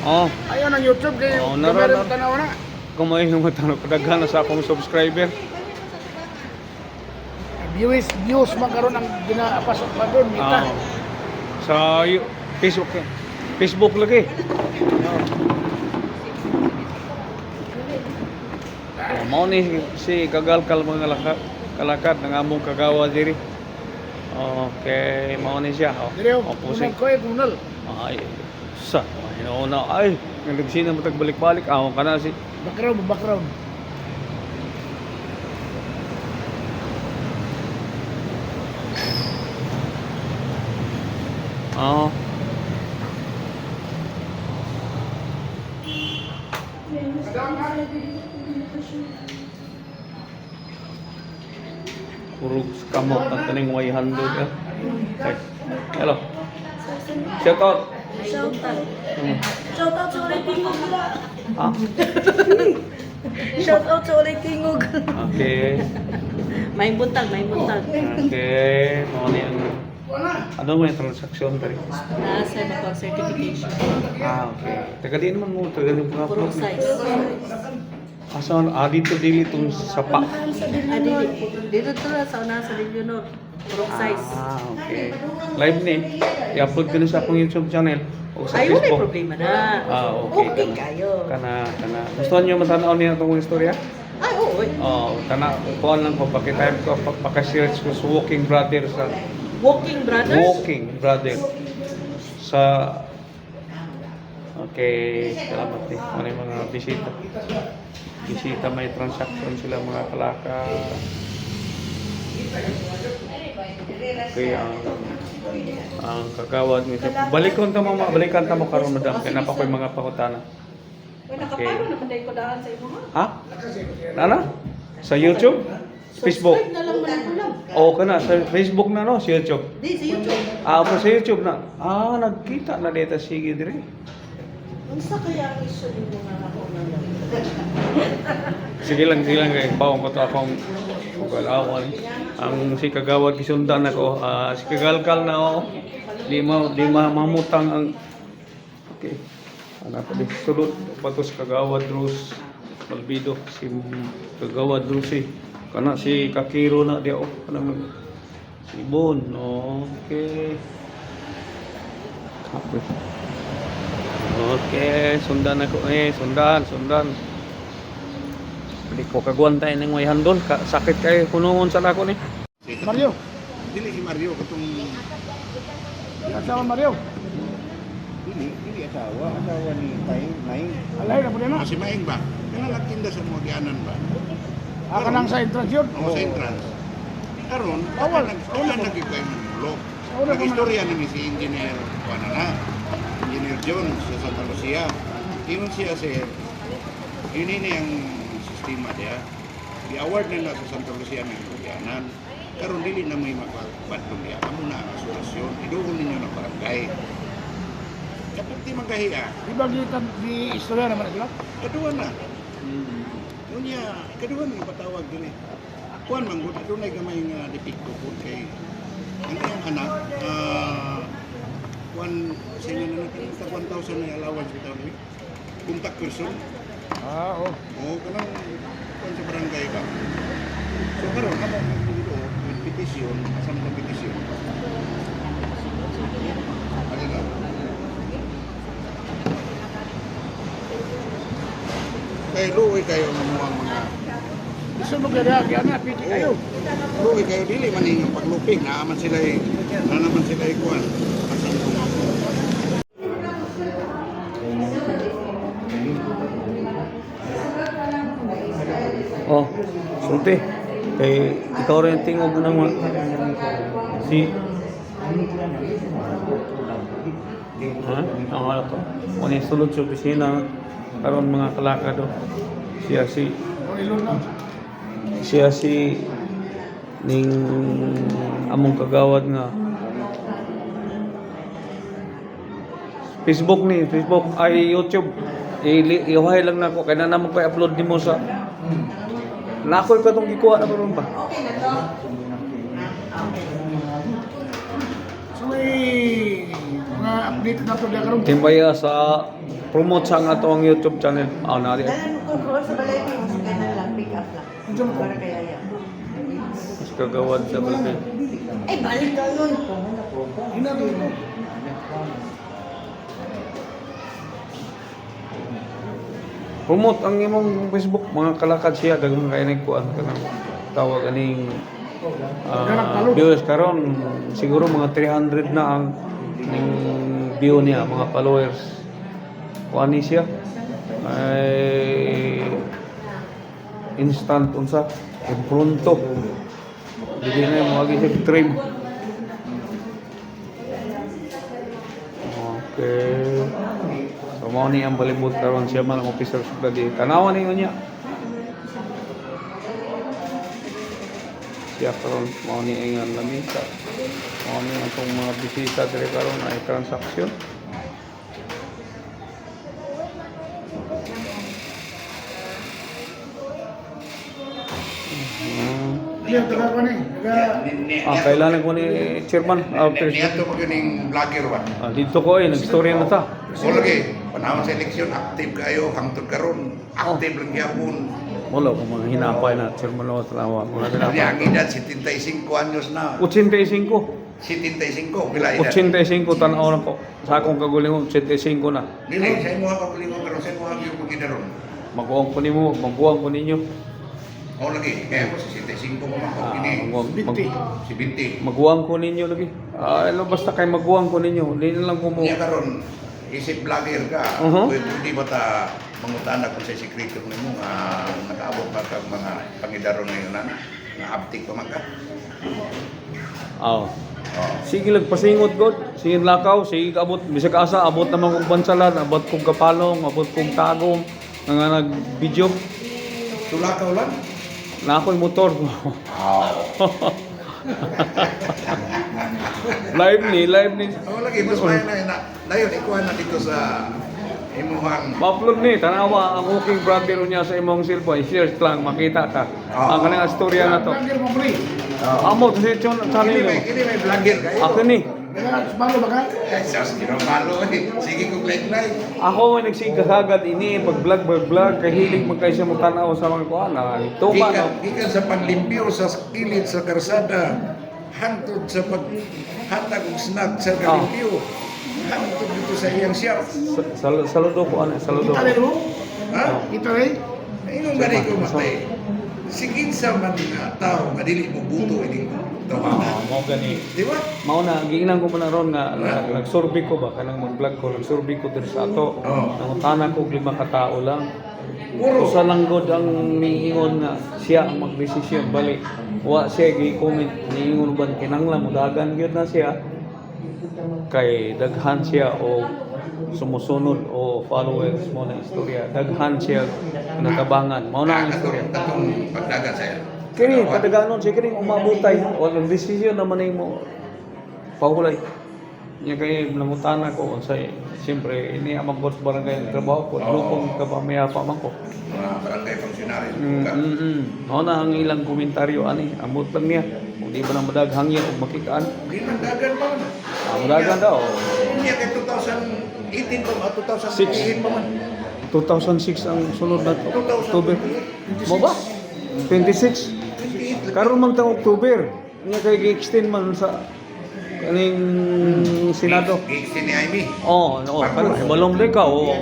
Oh, Ayaw ng YouTube kay Oh, meron naran- tanaw na. kumain yung tanong kadaghan na sa akong subscriber. Views magkaroon ang ginapasok pa doon, mita. Ah, sa Facebook Facebook lagi. Oh, mao ni si kagalkal mga kalakad ng among kagawa diri. Okay, mao ni siya. Dire Oh, pusing. ko kunal. Ay, sa hinauna ay nagsin na matag balik-balik ako kana si Background. oh. Puro kamot ang kaning way handle eh. Okay. Hello. Shout out. Shoutout. Hmm. Shoutout sa ulit tingog nila. Ah, Shoutout sa ulit tingog. okay. May buntag, may buntag. Okay. Mao ni ang ano mo yung transaksyon tari? Nasa na certification. Ah, okay. Taga di naman mo taga yung mga Purong size. Asan dito dili tong sapa. Dito to na sa una sa Leonor. Purong size. Ah, okay. Live ni. I-upload ko na sa akong YouTube channel o sa Ay, wala Facebook. problema na. Ah, okay. Okay kayo. Kana. Gusto niyo matanaw niya itong istorya? Ay, oo. Oh, kana kuan lang ko pakitime ko pagka-search ko sa Walking Brother sa Walking Brothers? Walking Brother sa Okay, salamat ni. Ano yung mga bisita? Bisita may transaction sila mga kalaka. Kaya ang kagawad ni balikan ta mo karon madam kay napa koy mga pakutana. Okay. Nakapanday ko daan sa imo Ha? ha? Nana? Sa YouTube? Facebook? Subscribe na lang man ko lang. O kana sa Facebook na no, sa YouTube. Di, sa YouTube. Ah, po sa YouTube na. Ah, nagkita na dito sige dire. Unsa kaya ang issue nimo nga ako na Sige lang kay bawon ko to akong pagalawan. Ang si kagawad gisundan ako, si kagalkal na ako. Di mamutang ang okay. Ana pa di sulod patos kagawad Rus Malbido si kagawad Rusi. Kana si Kakiro na di ako kana si Bon. Okay. Okay, sundan ako sundan. Hindi ko kagwan tayo ng way handol. Sakit kayo kunungon sa lako ni. Mario. Dili si Mario katong Asawa Mario. dili asawa ni Naing. Alay na po din na. Si Maing ba? Kana nagtinda sa mga gianan ba? Aka nang sa entrance yun. O sa entrance. Karon, Bawal. nagig kayo ng bulok. Una pa man. Nag-istorya ni si Engineer Engineer John sa Santa Lucia. Ingon siya sir, yun ang sistema niya. I-award nila sa Santa Lucia ng gianan. Karon dili na may magpadlong niya. Amo na ang asurasyon. Iduhon ninyo ng barangay. Kapag di magahiya, Di ba di istorya naman sila? kaduwa na. Unya, kaduwa na ipatawag din eh. Kuan man gud adunay gamay nga depikto po kay ang iyang anak kuan sa inyo na natin sa 1,000 na allowance bitaw ni contact person. Ah, oh. O kanang kuan sa barangay ba. So karon amo dito with petition, asam na petition. Ano na? Kaya luwi kayo ng mga Gusto mo kaya na, piti kayo. luwi kayo dili man yung paglupig na naman sila kuan. Oh, sulti. Kay ikaw rin tingog ng si Ha? Ang wala ko. Kung yung sulod sa opisina, karon mga kalakad do. Siya si ning among kagawad nga Facebook ay YouTube. Iuhay lang nako kay na namo ko upload nimo sa nakoy pa tong gikuha na karon ba. So may mga update na to karon. Timbaya sa promote sa nga ang YouTube channel. Na di. Dahil kung sa balay mo, mas ganun lang, pick up lang. Para kaya yan. Mas kagawad sa balay. Ay, balik ka nun. Hinado mo. Promote ang imong Facebook, mga kalakad siya daghang kay nagkuan kanang tawag aning viewers karon siguro mga 300 na ang ning view niya, mga followers. Kuan ni siya ay instant unsa pronto. Dili na mo agi siya trim. Okay. So, mao ni ang balibot karon siya man ang officer sa dali. Tanawan ninyo niya. Siya karon mao ni ang lamisa. Mao ni atong mga bisita diri karon ay transaksyon. Clear taga ko ni. Kailangan ko ni chairman after Niyato mo yung vlogger ba? dito ko nag-story na ta. So lagi, panahon sa eleksyon, active kayo, hangtod karon, active lang yapon. Wala ko mga hinapay na chairman o talawa. Mga Ang hinapay. edad, 75 anyos na. 85. 75, pila edad. 85 tanaw na ko. Sa akong kagulingon 85 na. Dili, sa imo ka kulingon karon, sa imo ang yung pagkidaron. Maguwang ko nimo, maguwang ko ninyo. O lagi, kaya ko 65 pa man ko kini. Si Binti. Maguwang ko ninyo lagi. Basta kay maguwang ko ninyo. Hindi na lang ko mo. Niya karon, isip vlogger ka. Pwede ba ta mangutana kung sa sekreto nimo nga nakaabot ba kag mga pangidaron ngayon na aptik pa man ka. Oh. Sige nagpasingot god, sige lakaw, sige abot bisag asa abot naman kog bansalan, abot kog kapalong, abot kog tagom nga nag-video. Tulakaw lang. Na ako'y motor. live ni. O lagi, mas may na. Dayon, ikuha na dito sa imuhang. Ma-upload ni, tanawa ang walking brother niya sa imong cellphone. Share lang, makita ka. Ang kanang istorya na to. Vlogger mo pre. Amo, kasi ito sa Kini nilo. may vlogger kayo. Ako ni. Balo ba ka? Eh, sas, kinamalo eh. Sige kong like. Ako ay nagsigagagad ini, pag-vlog, kahilig magkay siya magtanaw sa mga kuhan. Tuma, no? Gikan sa panlimpyo sa kilid sa karsada. Hantod sa paghatag og snack sa kalimpyo. Hantod dito sa iyang shop. Saludo ko, saludo. Kita rin mo? Ha? Kita rin? Inong gani ko matay. Sigit sa man nga tao nga dili mo buto ining tawanan. Mao gani. Di ba? Mao na giingnan ko man ron nga nagsurvey ko ba kanang mag-vlog ko, nagsurvey ko diri sa ato. Nangutana ko 5 ka tao lang. Puro. Usa lang god ang niingon nga siya ang magdesisyon bali. Wa siya gi-comment niingon ban kinanglan mo dagan gyud na siya. Kay daghan siya o sumusunod o followers mo na istorya. Daghan siya natabangan. Mao na ang istorya. Katong pagdagan sa Kini kadaganon siya kini umabutay o ang desisyon naman ay mo pahulay. Nya kay nangutana ko unsay siyempre ini amang boss barangay trabaho ko lupong kapamaya pa man ko. mga barangay funcionary. Mao na ang ilang komentaryo ani amot lang niya. Kung di ba na madaghangya o makikaan. Ginagdagan pa man. Madagan daw. Niya kay 2018 pa man, 2018 pa man. 2006 ang sunod na October. Mo ba? 26. 28 Karon man tang October. Nya kay gi-extend man sa kaning Senado. Gigs ni Amy. Oh, no, balong ka oh.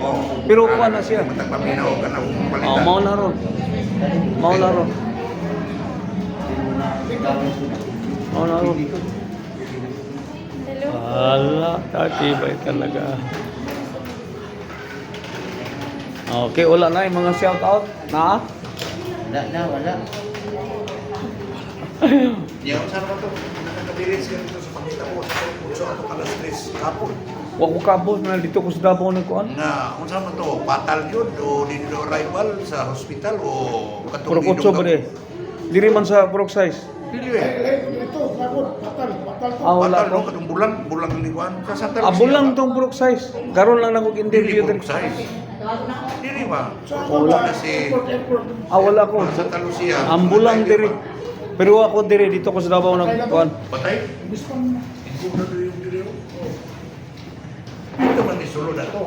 Pero kuha na siya. Matagpaminaw ka na Oh, palitan. mao na ron. Mao na ron. Mao na ron. Ala, tatibay talaga. Okay, wala na yung mga shout out. Na? Wala. Yan, saan ka to? Nakakabilis ka dito sa pangita mo. Sa ato kalas 3 kapon. Wa ko kabos na dito ko sa Davao ni kuan. Na, kung saan man to? Patal yun? O dito arrival sa hospital? O Puro kutso ba de? Diri man sa Purok Size. Dili eh. Ito, bakit? Batal to. Wala Patal ko. no? Katong bulang ni Juan. Sa Santa Lucia. Abulang tong Purok Size. Karon lang nako Dili interview po diri. size. Dili ba? Wala. Kasi Wala ko. sa Santa Lucia. Ambulang diri. Pero ako diri dito ko sa Davao nag kuan. Patay? Bis pang Hindi na diri yung diri. Ito man ni sulod na to.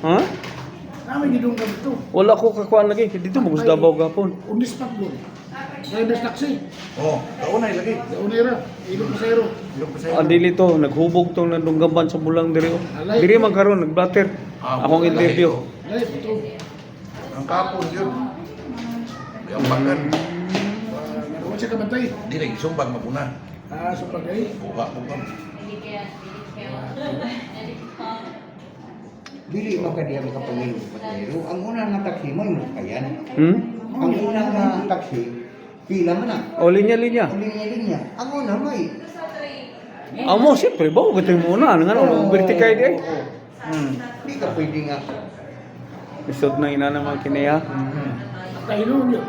Ha? Namin gidong kami ito. Wala ko kakuan lagi. Dito mo gusto Davao gapon. Undis pat doon. Driver's taxi. Oh, kaunay lagi. Daunera. Ilong pasero. Ilong pa sa'yo. Ang dili to, naghubog tong nandunggamban sa bulang diri. Diri man karon nag-blatter. Akong interview. Live ito. Ang kapon yun. Yung bagan. Naroon siya kabantay. Di lagi sumbag maguna. So pagay. Buka mo ka. Dili mo ka diya makapangilo patero. Ang una nga taxi mo yung kayan. Hmm? Ang una nga taxi, pila man na. O linya-linya. Linya-linya. Ang una may. Amo siyempre ba ko gitay mo na ngano vertikay di ay. Di ka pwede nga. Isod na ina naman kinaya. Kahinog yun.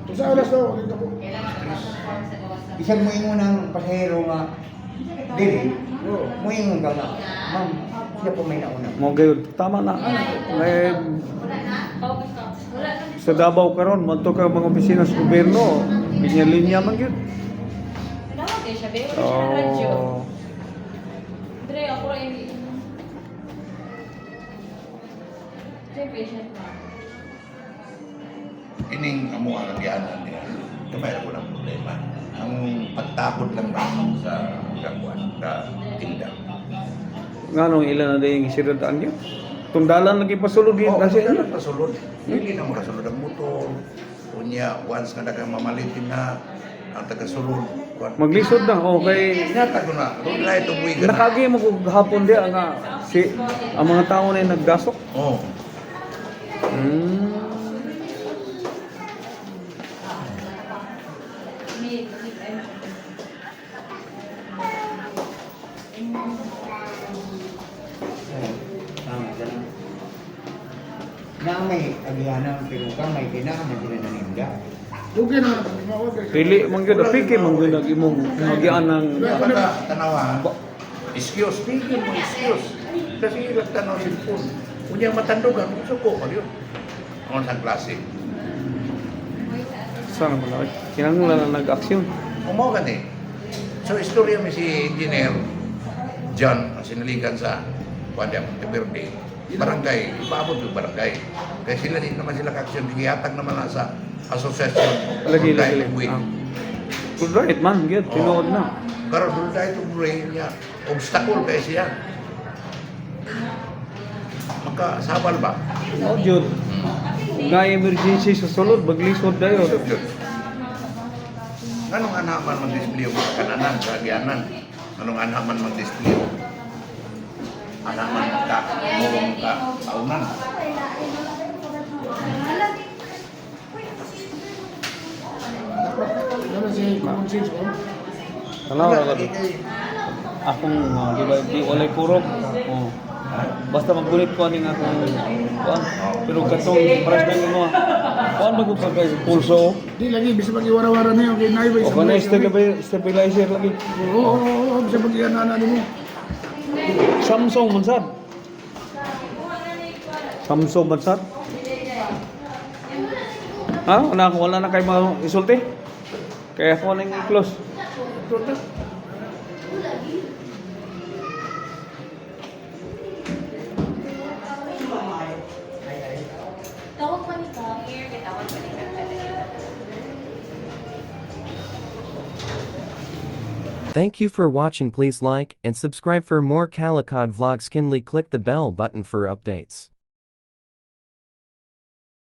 Ito sa oras daw. Dito ko. Isang mo yung unang pasahero nga dili. Mo yung nga ma'am, siya po may nauna. Mo gayud tama na. May sa Davao karon madto ka mga opisina sa gobyerno, linya-linya man gyud. Oh. Dre, ako rin hindi. Dre, patient na. Ining amo ang agyanan niya. Kamay ko ng problema. Ang pagtakot lang ba sa gakuan na tinda. Ngano ilan na dayong isiradaan gyud. Tundalan lagi pasulod gyud kasi Kasi pasulod. Hindi na mo kasulod ang motor. Unya, once nga nakamamalitin na ang taga-sulod. maglisod na okay. Inatag ko na. Doon na ito buwigan na. Nakagi mo kung hapon di nga si ang mga tao na yung nagdasok. Oo. Hmm. Na may agyanan pero ka may kailangan sila naninda. Dugay naman ang pagmawag. Pili man gyud piki man gyud ang imong magian ng Kapag tanawa, excuse, tingin mo excuse. Kasi ilang tanaw cellphone. Unya matandugan, suko pa yun. Ang sa klase. sana mo kinahanglan na nag-aksyon. Umaw ka ni. So, istorya mi si Engineer John, ang sinaligan sa Padang Verde. Barangay, ipaabot yung barangay. Kaya sila din naman sila ka-aksyon, hiyatag naman na sa asosasyon. Lagi Barangay lagi. Buwig. Good right man gyud tinuod na. Pero doon tayo itong brain niya, obstacle kaya siya. Magkasabal ba? Oh jud. Nga emergency sa sulod maglisod dayon. Anong anaman mag-display yung kananan sa agyanan? Anong anaman mag-display yung anaman kaunan? Naman si common sense ko. Tanaw ra gud. Akong di ba di walay kurog. Oh. Basta magbulit ko aning akong kuan. Pero katong paras na imo. Kuan ba ko kay pulso? Di lagi bisa pag-iwara-wara niyo kay Nay O kana stabilizer lagi. Oo, bisa pag-ianana nimo. Samsung man sad. Samsung man sad. Ha? Wala na kay mga isulti. Kaya ako nang i-close. Tawag pa nito. Here, tawag pa nito. Thank you for watching. Please like and subscribe for more Calicut vlogs. Kindly click the bell button for updates.